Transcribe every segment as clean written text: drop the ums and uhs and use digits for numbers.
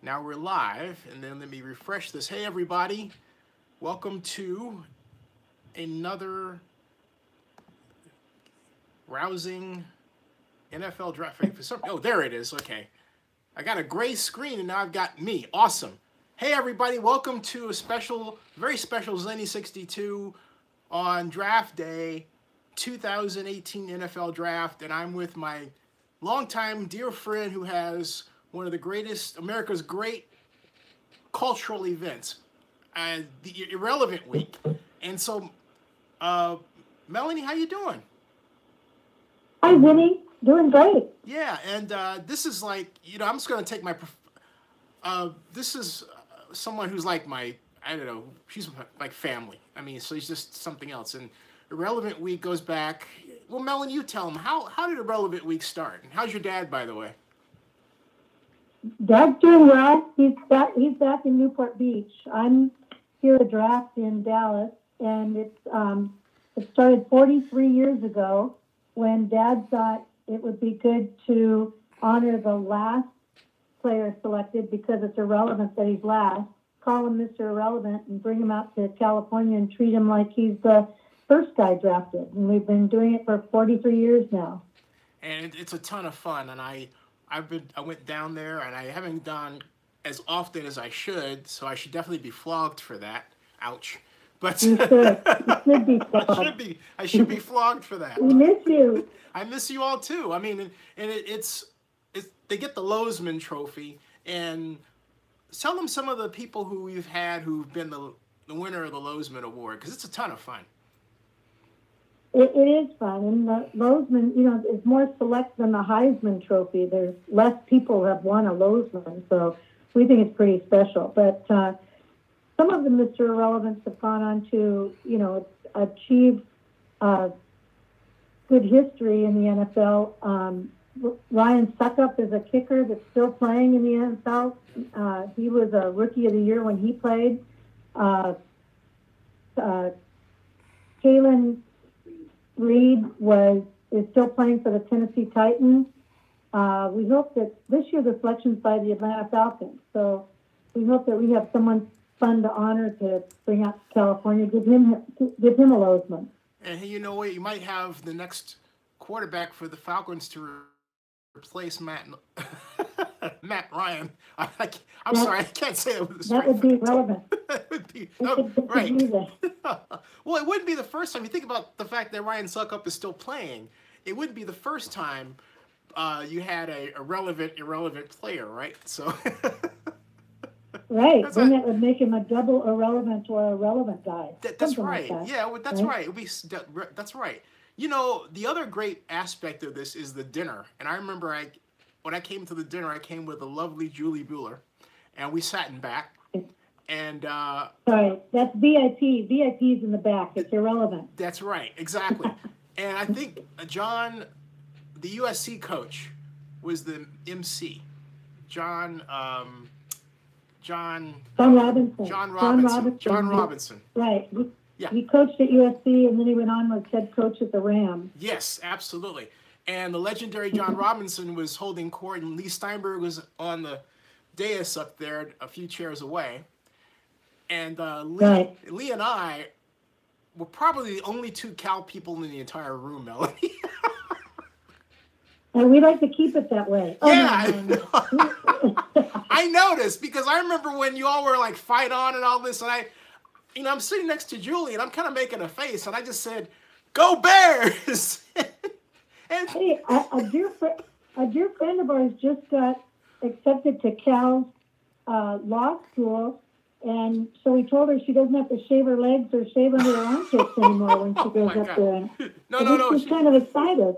Now we're live, and then let me refresh this. Hey, everybody. Welcome to another rousing NFL draft. Oh, there it is. Okay. I got a gray screen, and now I've got me. Awesome. Hey, everybody. Welcome to a special, very special Zennie 62 on draft day 2018 NFL draft, and I'm with my longtime dear friend who has one of the greatest, America's great cultural events, the Irrelevant Week. And so, Melanie, how you doing? Hi, Zennie. Doing great. Yeah, and this is like, I'm just going to take my, this is someone who's like my, I don't know, she's like family. I mean, so he's just something else. And Irrelevant Week goes back, well, Melanie, you tell him, how did Irrelevant Week start? And how's your dad, by the way? Dad's doing well. He's back in Newport Beach. I'm here at draft in Dallas, and it started 43 years ago when Dad thought it would be good to honor the last player selected because it's irrelevant that he's last. Call him Mr. Irrelevant and bring him out to California and treat him like he's the first guy drafted. And we've been doing it for 43 years now. And it's a ton of fun, and I went down there, and I haven't gone as often as I should, so I should definitely be flogged for that. Ouch! But you should. You should be flogged. I should be flogged for that. We miss you. I miss you all too. I mean, and it's they get the Lozman Trophy, and tell them some of the people who we've had who've been the winner of the Lozman Award, because it's a ton of fun. It is fun, and the Lozman, is more select than the Heisman Trophy. There's less people who have won a Lozman, so we think it's pretty special. But some of the Mr. Irrelevants have gone on to, achieve good history in the NFL. Ryan Suckup is a kicker that's still playing in the NFL. He was a Rookie of the Year when he played. Kalen Reed is still playing for the Tennessee Titans. We hope that this year the selection's by the Atlanta Falcons. So we hope that we have someone fun to honor to bring out to California. Give him a Lozman. And you know what? You might have the next quarterback for the Falcons to replace Matt Ryan. I'm sorry, I can't say it with a straight That would be relevant. That would be right. Well, it wouldn't be the first time. You think about the fact that Ryan Suckup is still playing. It wouldn't be the first time you had a irrelevant player, right? So. Right. Then that would make him a double irrelevant or a relevant guy. That's right. Like that. Yeah, that's right. That's right. The other great aspect of this is the dinner. And I remember when I came to the dinner, I came with the lovely Julie Bueller, and we sat in back. And sorry, that's VIP. VIP's in the back. It's irrelevant. That's right, exactly. And I think John, the USC coach, was the MC. John Robinson. Right. He coached at USC, and then he went on was head coach at the Rams. Yes, absolutely. And the legendary John Robinson was holding court, and Lee Steinberg was on the dais up there, a few chairs away. And Lee and I were probably the only two Cal people in the entire room, Melanie. And we like to keep it that way. Yeah, I noticed, because I remember when you all were like fight on and all this, and I'm sitting next to Julie, and I'm kind of making a face, and I just said, "Go Bears!" And hey, a dear friend of ours just got accepted to Cal's law school, and so we told her she doesn't have to shave her legs or shave under her armpits anymore when she goes up there. And no. She's kind of excited.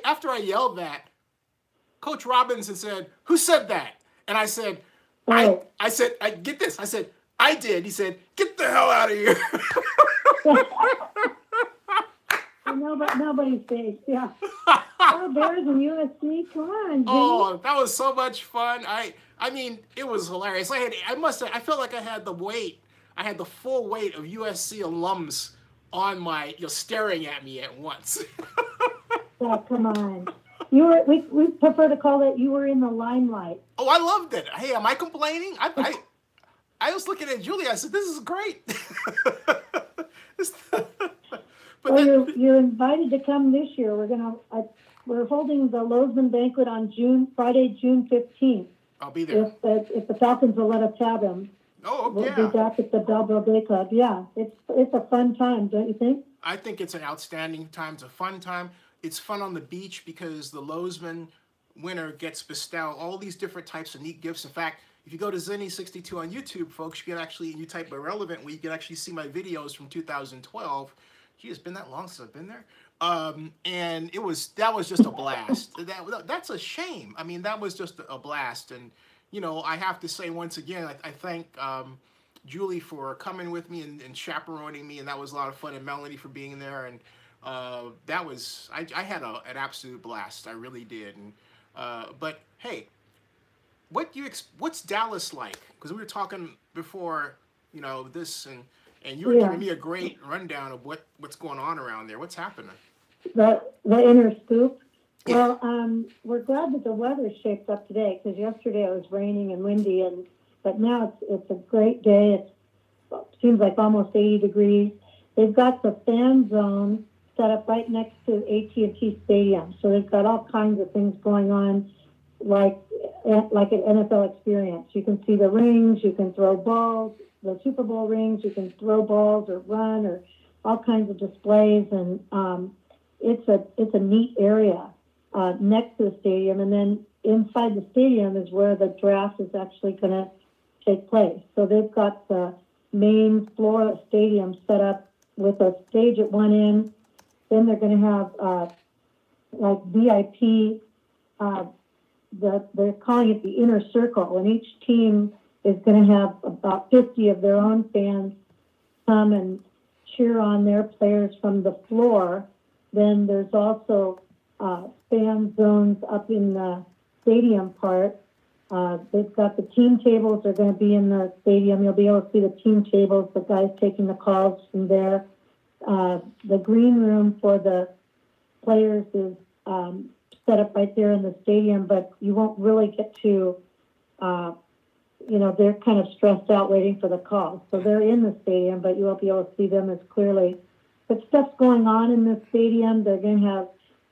After I yelled that, Coach Robinson said, "Who said that?" And I said, I said, get this. I said, "I did." He said, "Get the hell out of here." Nobody's safe. Yeah. Oh, Bears and USC. Come on, Jimmy. Oh, that was so much fun. I mean, it was hilarious. I felt like I had the full weight of USC alums on my, staring at me at once. Oh, come on. We prefer to call it you were in the limelight. Oh, I loved it. Hey, am I complaining? I was looking at Julie. I said, "This is great." But Well, then, you're invited to come this year. We're holding the Lozman banquet on Friday, June 15th. I'll be there. If the Falcons will let us have him. Oh, We'll yeah. be back at the Belleville Day Club. Yeah, it's a fun time, don't you think? I think it's an outstanding time. It's a fun time. It's fun on the beach because the Lozman winner gets bestowed all these different types of neat gifts. In fact, if you go to Zennie62 on YouTube, folks, you type irrelevant, where you can actually see my videos from 2012. Gee, it's been that long since I've been there. And that was just a blast. That's a shame. I mean, that was just a blast. And, I have to say once again, I thank Julie for coming with me and chaperoning me, and that was a lot of fun, and Melanie for being there. And I had an absolute blast. I really did. And but hey, what's Dallas like? Because we were talking before, this, and you were giving me a great rundown of what's going on around there. What's happening? The inner scoop. Well, we're glad that the weather shaped up today, because yesterday it was raining and windy, but now it's a great day. It seems like almost 80 degrees. They've got the fan zone set up right next to AT&T Stadium, so they've got all kinds of things going on, like an NFL experience. You can see the rings, you can throw balls, the Super Bowl rings, you can throw balls or run, or all kinds of displays, and it's a neat area next to the stadium. And then inside the stadium is where the draft is actually going to take place. So they've got the main floor of the stadium set up with a stage at one end. Then they're going to have like VIP. They're calling it the inner circle, and each team is going to have about 50 of their own fans come and cheer on their players from the floor. Then there's also fan zones up in the stadium part. They've got the team tables are going to be in the stadium. You'll be able to see the team tables, the guys taking the calls from there. The green room for the players is set up right there in the stadium, but you won't really get to, they're kind of stressed out waiting for the call. So they're in the stadium, but you won't be able to see them as clearly. But stuff's going on in the stadium. They're going to have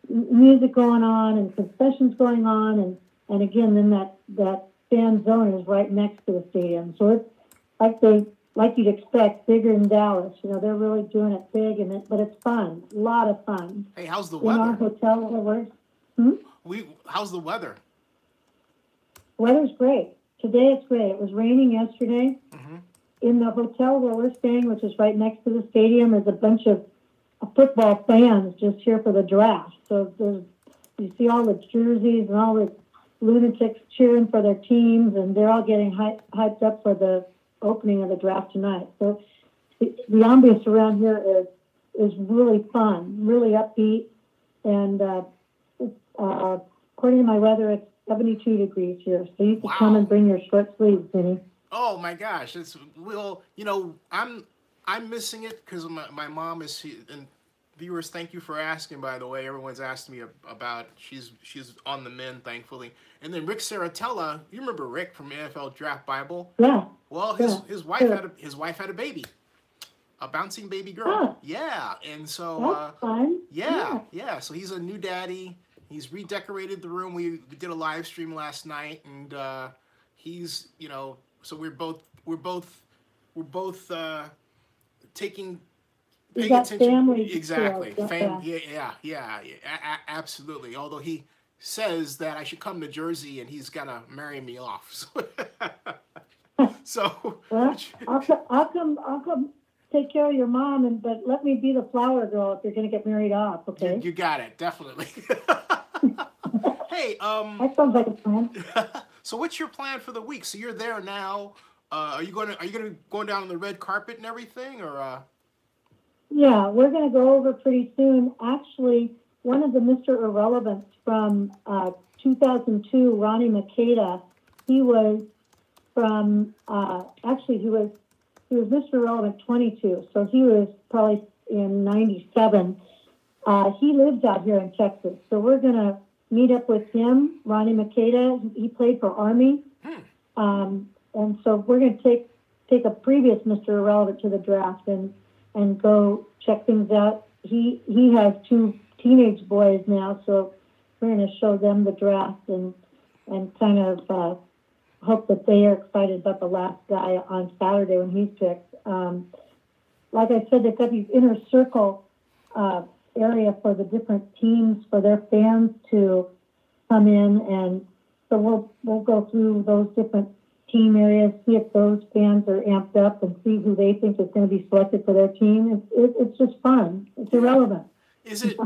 music going on and concessions going on. And again, then that fan zone is right next to the stadium. So it's like you'd expect, bigger than Dallas. They're really doing it big, but it's fun. A lot of fun. Hey, how's the weather? In our hotel where How's the weather? Weather's great. Today it's great. It was raining yesterday. Mm-hmm. In the hotel where we're staying, which is right next to the stadium, is a bunch of football fans just here for the draft. So you see all the jerseys and all the lunatics cheering for their teams, and they're all getting hyped up for the opening of the draft tonight. So the ambiance around here is really fun, really upbeat, and according to my weather, it's 72 degrees here. So you can come and bring your short sleeves, Vinny. Oh my gosh, I'm missing it because my mom is here. And viewers, thank you for asking, by the way. Everyone's asked me about, she's on the mend, thankfully. And then Rick Satala, you remember Rick from NFL Draft Bible? Yeah. Well, his wife had a baby, a bouncing baby girl. Oh. Yeah, and so that's fun. Yeah. So he's a new daddy. He's redecorated the room. We did a live stream last night, and he's so we're both paying attention. Family Exactly. skills, Yeah, absolutely. Although he says that I should come to Jersey and he's gonna marry me off. So well, I'll come take care of your mom, but let me be the flower girl if you're gonna get married off. Okay. You got it, definitely. Hey, that sounds like a plan. So what's your plan for the week? So you're there now. Are you gonna go down on the red carpet and everything, or? Yeah, we're gonna go over pretty soon. Actually, one of the Mr. Irrelevants from 2002, Ronnie Makeda, he was from he was Mr. Irrelevant 22, so he was probably in 97. He lives out here in Texas, so we're gonna meet up with him, Ronnie Makeda. He played for Army. And so we're going to take a previous Mr. Irrelevant to the draft and go check things out. He has 2 teenage boys now, so we're going to show them the draft and kind of hope that they are excited about the last guy on Saturday when he's picked. Like I said, they've got these inner circle area for the different teams for their fans to come in, and so we'll go through those different team areas, see if those fans are amped up, and see who they think is going to be selected for their team. It's just fun. It's irrelevant. Is it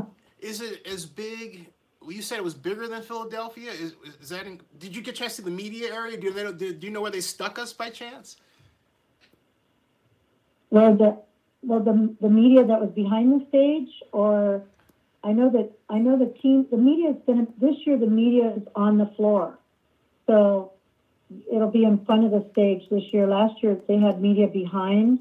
as big? Well, you said it was bigger than Philadelphia. Is that? Did you get a chance to see the media area? Do you know where they stuck us by chance? Where the media that was behind the stage, or I know the team. The media is going to this year. The media is on the floor, so it'll be in front of the stage this year. Last year they had media behind.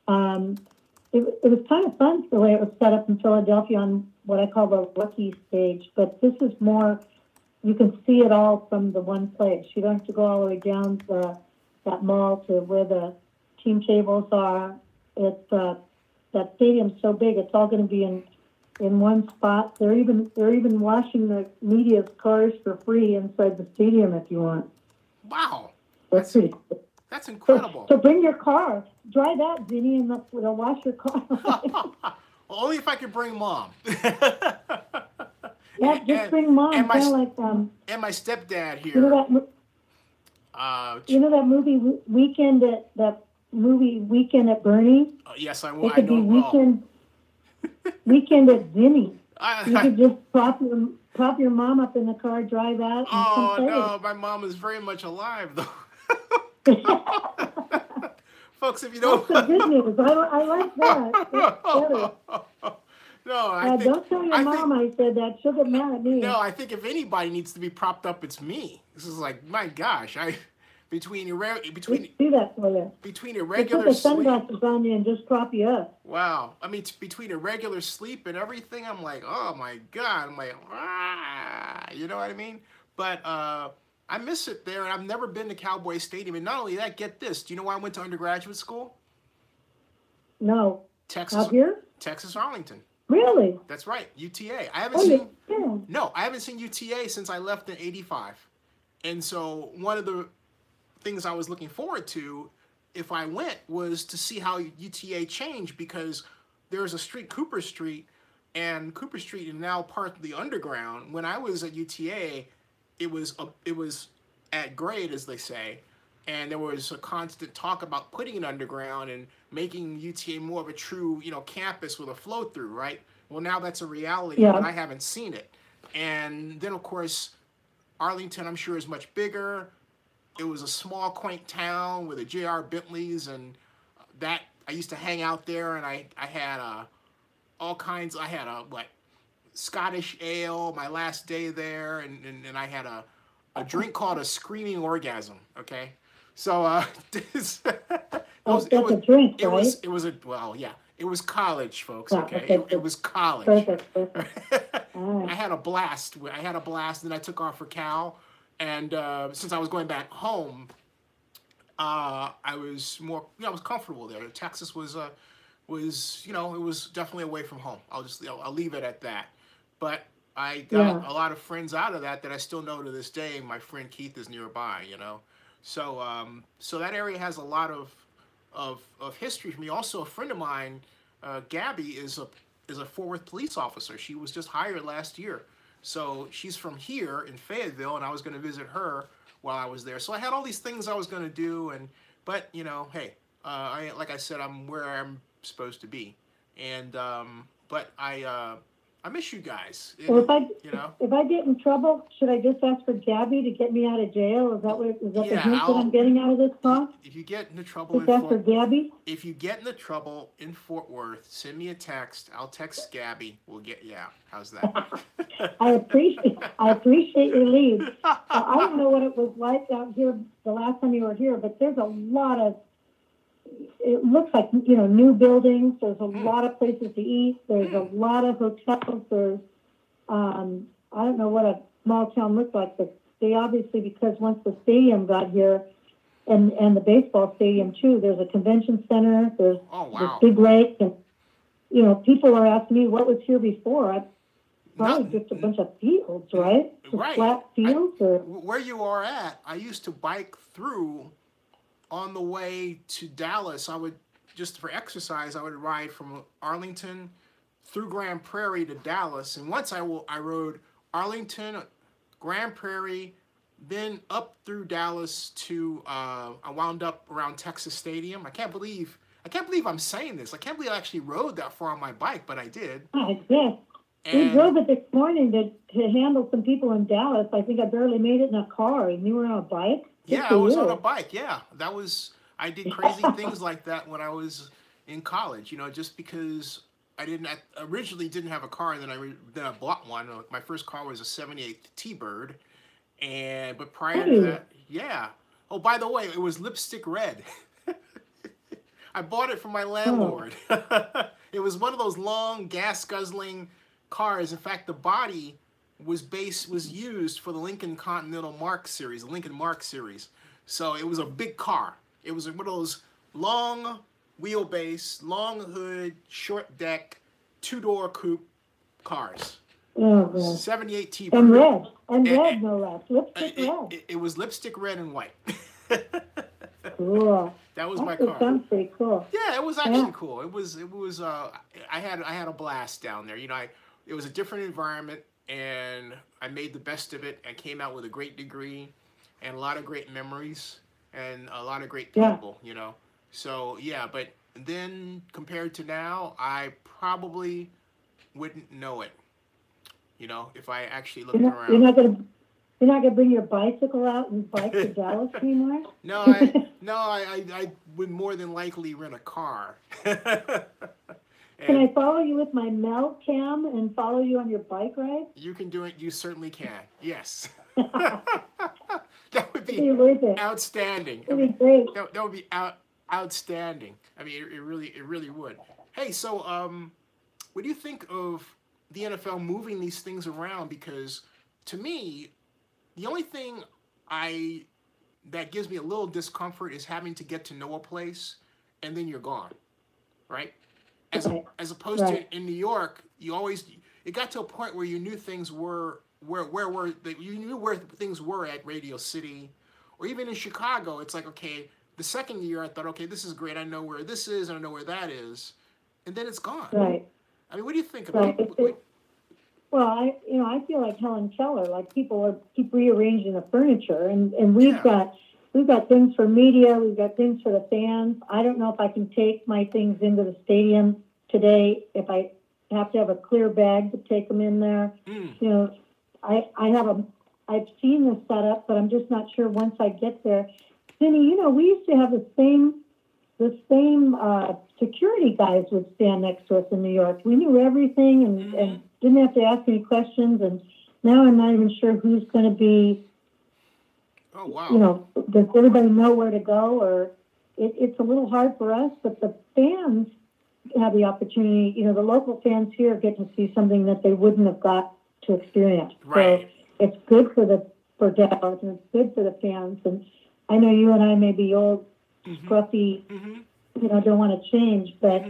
It was kind of fun the way it was set up in Philadelphia on what I call the rookie stage, but this is more, you can see it all from the one place. You don't have to go all the way down that mall to where the team tables are. It's that stadium's so big, it's all going to be in one spot. They're even washing the media's cars for free inside the stadium if you want. Wow, that's incredible. So bring your car, drive that, Zennie, and they'll wash your car. Well, only if I could bring Mom. Yeah, just bring Mom. And my stepdad here. You know that movie Weekend at Bernie? Yes, I know. It could be Weekend at Zennie. You could just prop your mom up in the car, drive out. And no, my mom is very much alive though. Folks, if you don't. That's the good news. I like that. No, don't tell your mom I said that. She'll get mad at me. No, I think if anybody needs to be propped up, it's me. This is like, my gosh, between irregular put the sunglasses on you and just prop you up. Wow, I mean, between irregular sleep and everything, I'm like, oh my God, I'm like, you know what I mean? But I miss it there, and I've never been to Cowboy Stadium. And not only that, get this, do you know where I went to undergraduate school? No. Texas. Out here? Texas, Arlington. Really? That's right, UTA. I haven't seen UTA since I left in '85. And so one of the things I was looking forward to, if I went, was to see how UTA changed, because there's a street, Cooper Street, and Cooper Street is now part of the underground. When I was at UTA, it was at grade, as they say, and there was a constant talk about putting it underground and making UTA more of a true, campus with a flow through, right? Well, now that's a reality, but I haven't seen it. And then, of course, Arlington, I'm sure, is much bigger. It was a small, quaint town with the J.R. Bentleys, and that I used to hang out there, and I had all kinds. I had Scottish ale my last day there, and I had a drink called a screaming orgasm. Okay, so it was college, folks. Okay, it was college. I had a blast. And I took off for Cal. And since I was going back home, I was more, I was comfortable there. Texas was it was definitely away from home. I'll leave it at that. But I got a lot of friends out of that I still know to this day. My friend Keith is nearby, So so that area has a lot of history for me. Also, a friend of mine, Gabby, is a Fort Worth police officer. She was just hired last year. So she's from here in Fayetteville, and I was going to visit her while I was there. So I had all these things I was going to do, but hey, like I said, I'm where I'm supposed to be, and but I miss you guys. Well, if I get in trouble, should I just ask for Gabby to get me out of jail? Is that the hint that I'm getting out of this talk? If you get into trouble, Gabby. If you get into trouble in Fort Worth, send me a text. I'll text Gabby. We'll get you out. How's that? I appreciate your lead. I don't know what it was like out here the last time you were here, but there's a lot of. It looks like new buildings. There's a lot of places to eat. There's a lot of hotels. There's I don't know what small town looked like. But they obviously, because once the stadium got here, and the baseball stadium too, there's a convention center, there's this big lake, and people are asking me what was here before. Probably just a bunch of fields, right? Just flat fields. Where you are at, I used to bike through on the way to Dallas. I would, just for exercise, I would ride from Arlington through Grand Prairie to Dallas. And once I rode Arlington, Grand Prairie, then up through Dallas to, I wound up around Texas Stadium. I can't believe I'm saying this. I can't believe I actually rode that far on my bike, but I did. I did. We drove it this morning to handle some people in Dallas. I think I barely made it in a car. And you were on a bike? Yeah, I was on a bike. Yeah, I did crazy things like that when I was in college. Just because I originally didn't have a car, and then I bought one. My first car was a '78 T-Bird, but prior to that, yeah. Oh, by the way, it was lipstick red. I bought it from my landlord. It was one of those long gas guzzling cars. In fact, the body was used for the Lincoln Continental Mark series, the Lincoln Mark series. So it was a big car. It was one of those long wheelbase, long hood, short deck, two-door coupe cars. Oh, 78 T-Bird. And red. And red, no less. Lipstick red. It was lipstick red and white. Cool. That was my car. Sounds pretty cool. Yeah, it was actually cool. It was. I had a blast down there. It was a different environment, and I made the best of it. I came out with a great degree, and a lot of great memories, and a lot of great people. So yeah. But then compared to now, I probably wouldn't know it. If I actually looked around. You're not gonna bring your bicycle out and bike to Dallas anymore? No, I would more than likely rent a car. Can I follow you with my Mel cam and follow you on your bike ride? You can do it. You certainly can. Yes. That would be outstanding. That would be great. That would be outstanding. I mean, it really would. Hey, so what do you think of the NFL moving these things around? Because to me, the only thing that gives me a little discomfort is having to get to know a place and then you're gone, right? As opposed to in New York, it got to a point where you knew things were you knew where things were at Radio City, or even in Chicago. It's like, okay, the second year I thought, okay, this is great. I know where this is, and I know where that is, and then it's gone. Right. I mean, what do you think about it? Well, I feel like Helen Keller. Like people keep rearranging the furniture, and we've got things for media, we've got things for the fans. I don't know if I can take my things into the stadium today. If I have to have a clear bag to take them in there, I've seen the setup, but I'm just not sure once I get there. Zennie, we used to have the same security guys would stand next to us in New York. We knew everything and didn't have to ask any questions. And now I'm not even sure who's going to be. Oh, wow. Does everybody know where to go? Or it's a little hard for us, but the fans have the opportunity. The local fans here get to see something that they wouldn't have got to experience. Right. So it's good for Dallas, and it's good for the fans. And I know you and I may be old, scruffy, don't want to change, but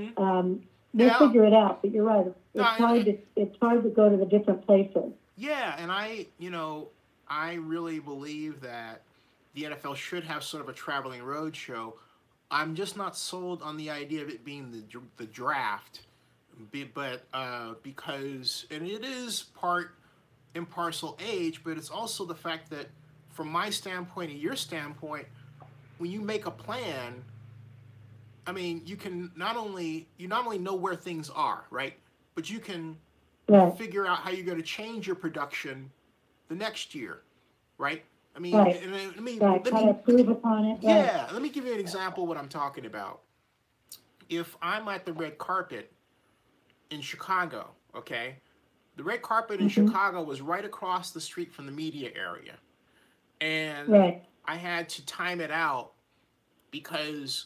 we'll figure it out. But you're right. It's hard to go to the different places. Yeah, and I really believe that the NFL should have sort of a traveling road show. I'm just not sold on the idea of it being the draft, but because, and it is part and parcel age, but it's also the fact that from my standpoint and your standpoint, when you make a plan, I mean, you not only know where things are, right? But you can figure out how you're going to change your production the next year, right? I mean, let me improve upon it. Yeah, let me give you an example of what I'm talking about. If I'm at the red carpet in Chicago, okay, the red carpet in Chicago was right across the street from the media area, and I had to time it out because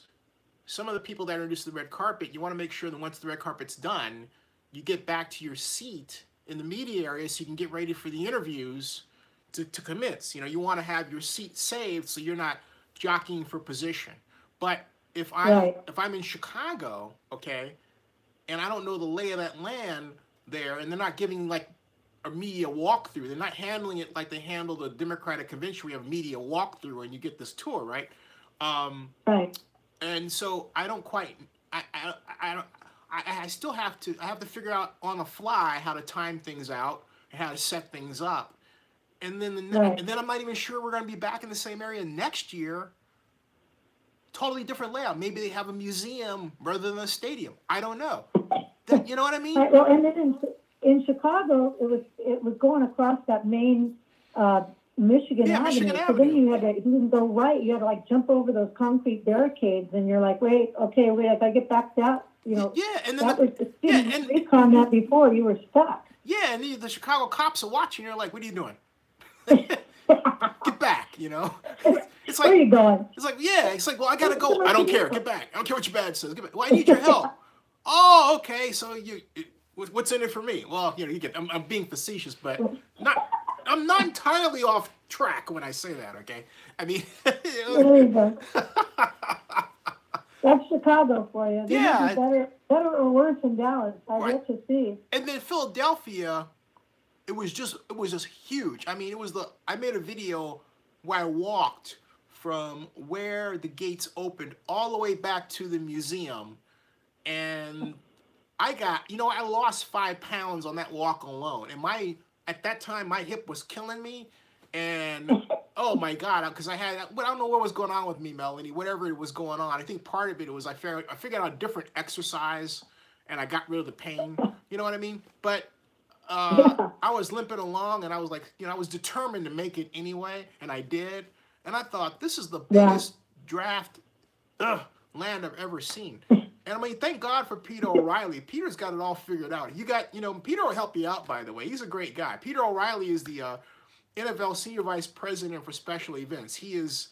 some of the people that introduced the red carpet, you want to make sure that once the red carpet's done, you get back to your seat in the media area so you can get ready for the interviews to convince. You know, you want to have your seat saved so you're not jockeying for position. But if I'm in Chicago, okay, and I don't know the lay of that land there, and they're not giving like a media walkthrough, they're not handling it like they handle the Democratic convention. We have a media walkthrough, and you get this tour, right? Right. And so I don't quite, I still have to, I have to figure out on the fly how to time things out and how to set things up. And then and then I'm not even sure we're going to be back in the same area next year. Totally different layout. Maybe they have a museum rather than a stadium. I don't know. You know what I mean? Right, well, and then in Chicago, it was going across that main Michigan Avenue. Michigan so Avenue. Then you didn't go right. You had to like jump over those concrete barricades, and you're like, wait, if I get back that, Yeah, and then we've on that before. You were stuck. Yeah, and the Chicago cops are watching. You're like, what are you doing? Get back, you know. It's like, where are you going? It's like, yeah. It's like, well, I gotta go. I don't care. Get back. I don't care what your badge says. Get back. Well, I need your help. Oh, okay. So what's in it for me? Well, you know, I'm being facetious, but I'm not entirely off track when I say that. Okay. I mean, there you go. That's Chicago for you. Yeah. Better or worse than Dallas. I get to see. And then Philadelphia. It was just huge. I mean, I made a video where I walked from where the gates opened all the way back to the museum. And I lost 5 pounds on that walk alone. And at that time, my hip was killing me. And oh my God, because I don't know what was going on with me, Melanie, whatever it was going on. I think part of it was I figured out a different exercise and I got rid of the pain. You know what I mean? But I was limping along, and I was like, I was determined to make it anyway, and I did. And I thought, this is the biggest draft land I've ever seen. And I mean, thank God for Peter O'Reilly. Peter's got it all figured out. Peter will help you out, by the way. He's a great guy. Peter O'Reilly is the NFL Senior Vice President for Special Events. He is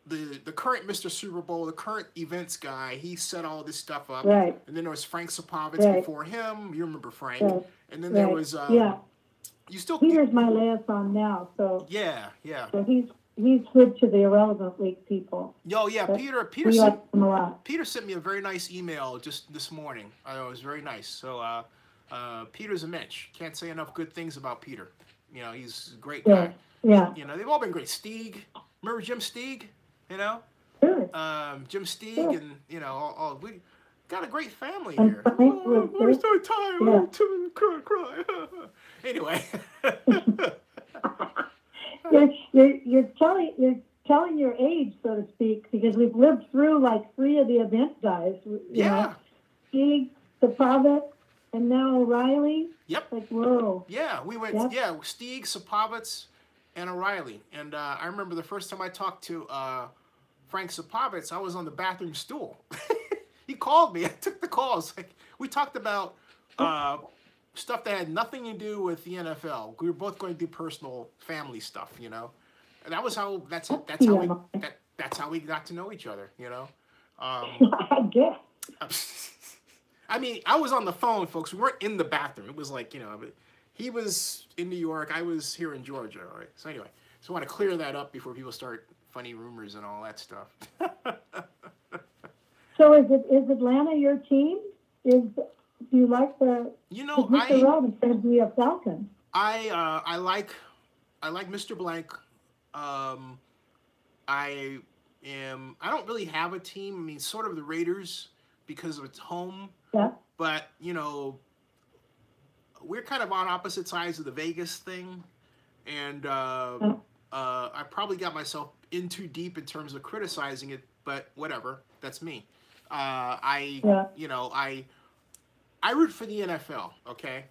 the current Mr. Super Bowl, the current events guy. He set all this stuff up. Right. And then there was Frank Sapovitz before him. You remember Frank. Right. And then there was Peter's my liaison now, so yeah. So he's good to the Irrelevant Week people. Peter like him a lot. Peter sent me a very nice email just this morning. It was very nice. So Peter's a mensch. Can't say enough good things about Peter. He's a great guy. Yeah. They've all been great. Steeg, remember Jim Steeg? Sure. Jim Steeg, sure. And we got a great family here. We're so tired. Yeah. Cry. Anyway. you're telling your age, so to speak, because we've lived through like 3 of the event guys. Steeg, Sapovitz, and now O'Reilly. Yep. Like, whoa. Yeah, we went. Yep. Yeah, Steeg, Sapovitz, and O'Reilly. And I remember the first time I talked to Frank Sapovitz, I was on the bathroom stool. He called me. I took the calls. We talked about stuff that had nothing to do with the NFL. We were both going through personal family stuff, And that was how. That's how we got to know each other, I guess. I mean, I was on the phone, folks. We weren't in the bathroom. It was like, he was in New York. I was here in Georgia. All right. So anyway, I want to clear that up before people start funny rumors and all that stuff. So is Atlanta your team? Do you like the? Mr. Robinson said be a Falcon. I like Mr. Blank. I don't really have a team. I mean, sort of the Raiders because of its home. Yeah. But we're kind of on opposite sides of the Vegas thing, and I probably got myself in too deep in terms of criticizing it. But whatever, that's me. I root for the NFL, okay,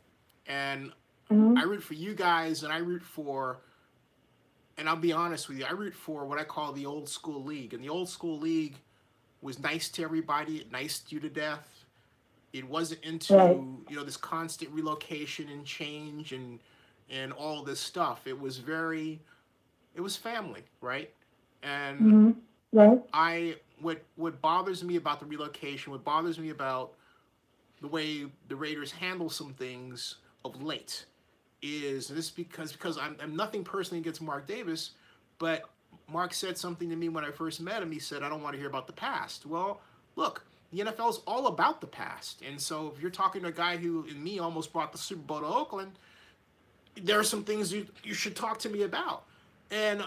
and I root for you guys, and I root for. And I'll be honest with you, I root for what I call the old school league, and the old school league was nice to everybody. It niced you to death. It wasn't into this constant relocation and change and all this stuff. It was family, right? And what bothers me about the relocation, what bothers me about the way the Raiders handle some things of late, is, and this is because I'm nothing personally against Mark Davis, but Mark said something to me when I first met him. He said, I don't want to hear about the past. Well, look, the NFL is all about the past. And so if you're talking to a guy who, and me, almost brought the Super Bowl to Oakland, there are some things you should talk to me about. And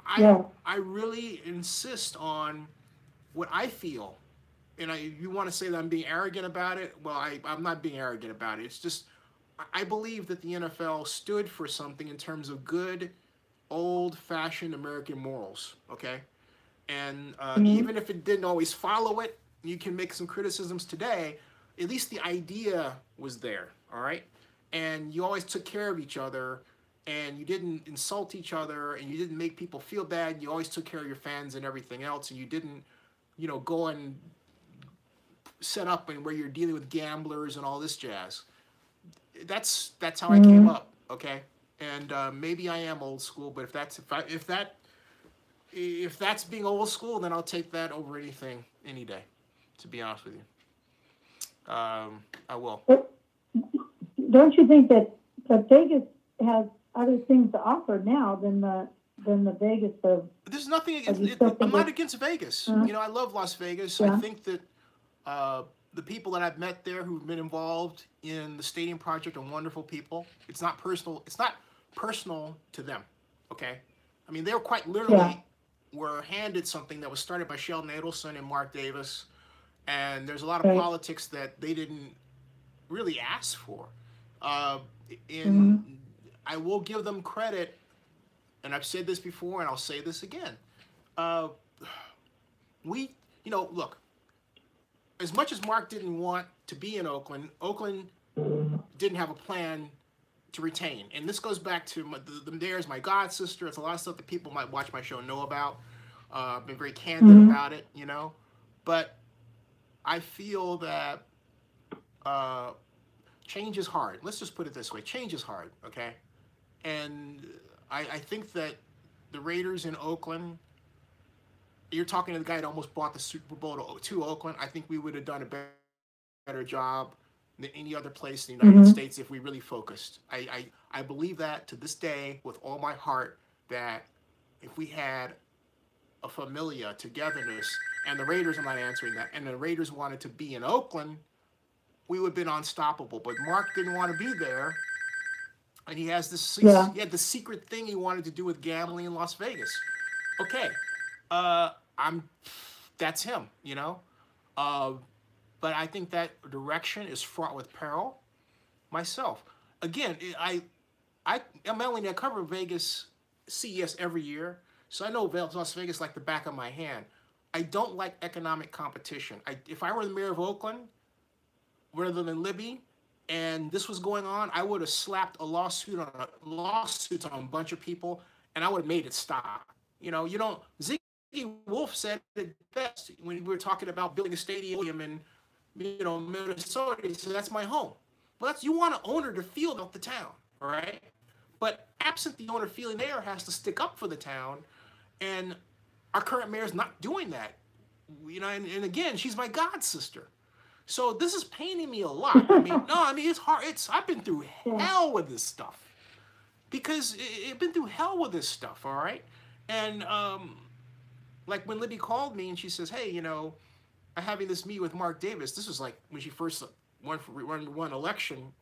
I really insist on what I feel. And you want to say that I'm being arrogant about it? Well, I'm not being arrogant about it. It's just I believe that the NFL stood for something in terms of good, old-fashioned American morals, okay? And even if it didn't always follow it, you can make some criticisms today, at least the idea was there, all right? And you always took care of each other, and you didn't insult each other, and you didn't make people feel bad. You always took care of your fans and everything else, and you didn't, go and set up and where you're dealing with gamblers and all this jazz. That's how I came up, okay? And maybe I am old school, but if that's being old school, then I'll take that over anything any day. To be honest with you, I will. Don't you think that Vegas has other things to offer now than the Vegas of? There's nothing against. I'm not against Vegas. I love Las Vegas. I think that the people that I've met there who've been involved in the stadium project are wonderful people. It's not personal. It's not personal to them. Okay, I mean, they were quite literally were handed something that was started by Sheldon Adelson and Mark Davis, and there's a lot of politics that they didn't really ask for. I will give them credit, and I've said this before, and I'll say this again. Look, as much as Mark didn't want to be in Oakland, Oakland didn't have a plan to retain. And this goes back to the Mayor's my god sister. It's a lot of stuff that people might watch my show know about. I've been very candid about it, But I feel that change is hard. Let's just put it this way. Change is hard, okay? And I think that the Raiders in Oakland, you're talking to the guy that almost brought the Super Bowl to Oakland. I think we would have done a better job than any other place in the United States if we really focused. I believe that to this day with all my heart, that if we had a familia, togetherness, and the Raiders, I'm not answering that, and the Raiders wanted to be in Oakland, we would have been unstoppable. But Mark didn't want to be there, and he has this. He had the secret thing he wanted to do with gambling in Las Vegas. Okay, that's him, But I think that direction is fraught with peril. Myself, again, Melanie, I cover Vegas CES every year, so I know Las Vegas like the back of my hand. I don't like economic competition. If I were the mayor of Oakland, rather than Libby, and this was going on, I would have slapped a lawsuit on a bunch of people, and I would have made it stop. Ziggy Wolf said it best when we were talking about building a stadium in, Minnesota. He said, that's my home. Well, you want an owner to feel about the town, all right? But absent the owner feeling there, has to stick up for the town, and our current mayor's not doing that. And again, she's my god sister. So this is paining me a lot. It's hard. I've been through hell with this stuff. Because I've been through hell with this stuff, all right? And like when Libby called me and she says, hey, I'm having this meet with Mark Davis. This was like when she first won election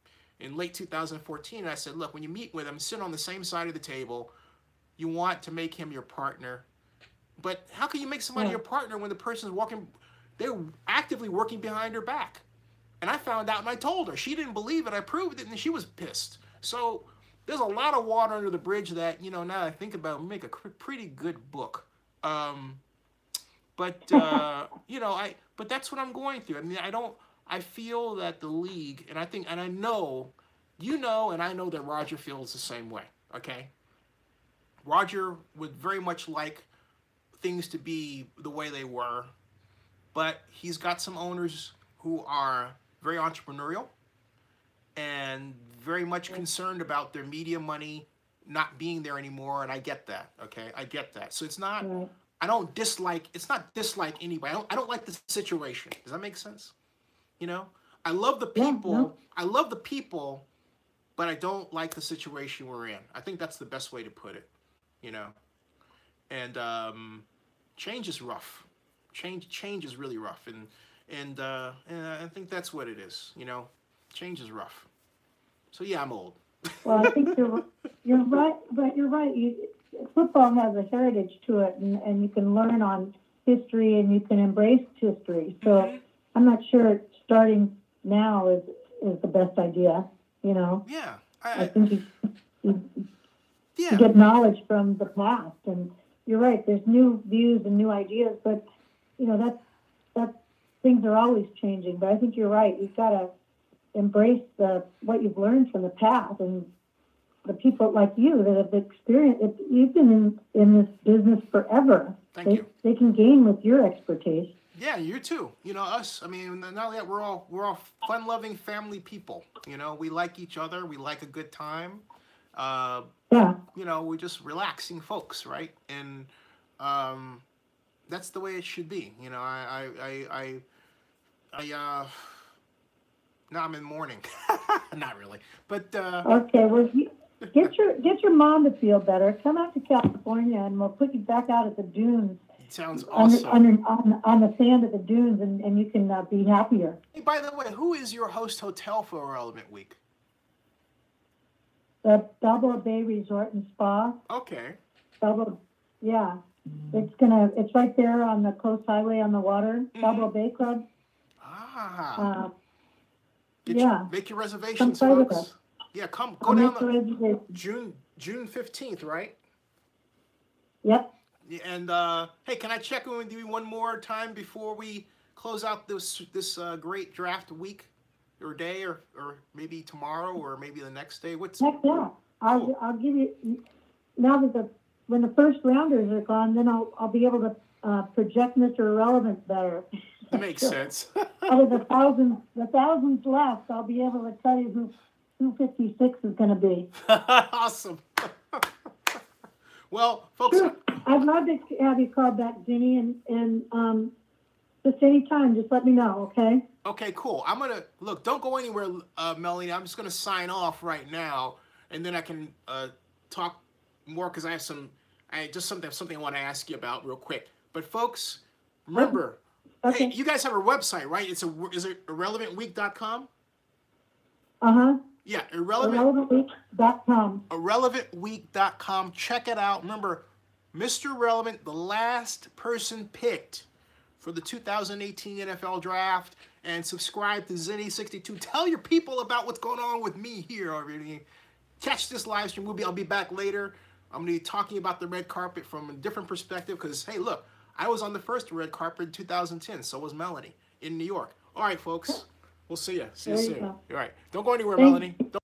in late 2014. And I said, look, when you meet with him, sit on the same side of the table. You want to make him your partner. But how can you make somebody your partner when the person's they're actively working behind her back? And I found out and I told her. She didn't believe it. I proved it, and she was pissed. So there's a lot of water under the bridge that, now that I think about it, make a pretty good book. But that's what I'm going through. I feel that the league, and I know, and I know that Roger feels the same way, okay? Roger would very much like things to be the way they were, but he's got some owners who are very entrepreneurial and very much concerned about their media money not being there anymore, and I get that, okay? I get that. So it's not, I don't dislike, it's not dislike anybody. I don't like the situation. Does that make sense? I love the people. I love the people, but I don't like the situation we're in. I think that's the best way to put it, you know. And change is rough. Change is really rough, and I think that's what it is, you know. Change is rough. So yeah, I'm old. Well, I think you're right, but you're right. Football has a heritage to it, and you can learn on history and you can embrace history. So I'm not sure starting now is the best idea, you know. Yeah. I think you get knowledge from the past, and you're right. There's new views and new ideas, but you know that's things are always changing. But I think you're right. You've got to embrace what you've learned from the past, and the people like you that have experienced it. You've been in this business forever. Thank you. They can gain with your expertise. Yeah, you too. You know, us. I mean, not only that, we're all fun-loving family people. You know, we like each other. We like a good time. Yeah. You know, we're just relaxing folks, right? And that's the way it should be. You know, now I'm in mourning. Not really, but okay. Well, get your mom to feel better. Come out to California, and we'll put you back out at the dunes. Sounds awesome. On the sand of the dunes, and you can be happier. Hey, by the way, who is your host hotel for Irrelevant Week? The Balboa Bay Resort and Spa. Okay. Yeah. It's right there on the Coast Highway on the water. Balboa Bay Club. Make your reservations, folks. Yeah, go down June 15th, right? Yep. And hey, can I check in with you one more time before we close out this great draft week or day, or maybe tomorrow, or maybe the next day? Heck yeah. I'll give you now that when the first rounders are gone, then I'll be able to project Mr. Irrelevant better. That makes sense. Out of the thousands left, I'll be able to tell you who 56 is going to be. Awesome. Well, folks, sure. I'd love to have you call back, Zennie, and just any time, just let me know, okay? Okay, cool. I'm gonna look. Don't go anywhere, Melanie. I'm just gonna sign off right now, and then I can talk more because I have something I want to ask you about real quick. But folks, remember, okay. Hey, you guys have a website, right? Is it irrelevantweek.com? Yeah, irrelevantweek.com. Irrelevantweek.com. Check it out. Remember, Mr. Relevant, the last person picked for the 2018 NFL Draft, and subscribe to Zennie62. Tell your people about what's going on with me here already. Catch this live stream. I'll be back later. I'm going to be talking about the red carpet from a different perspective because, hey, look, I was on the first red carpet in 2010. So was Melanie in New York. All right, folks. We'll see you. See you soon. All right. Don't go anywhere, Melanie. Don't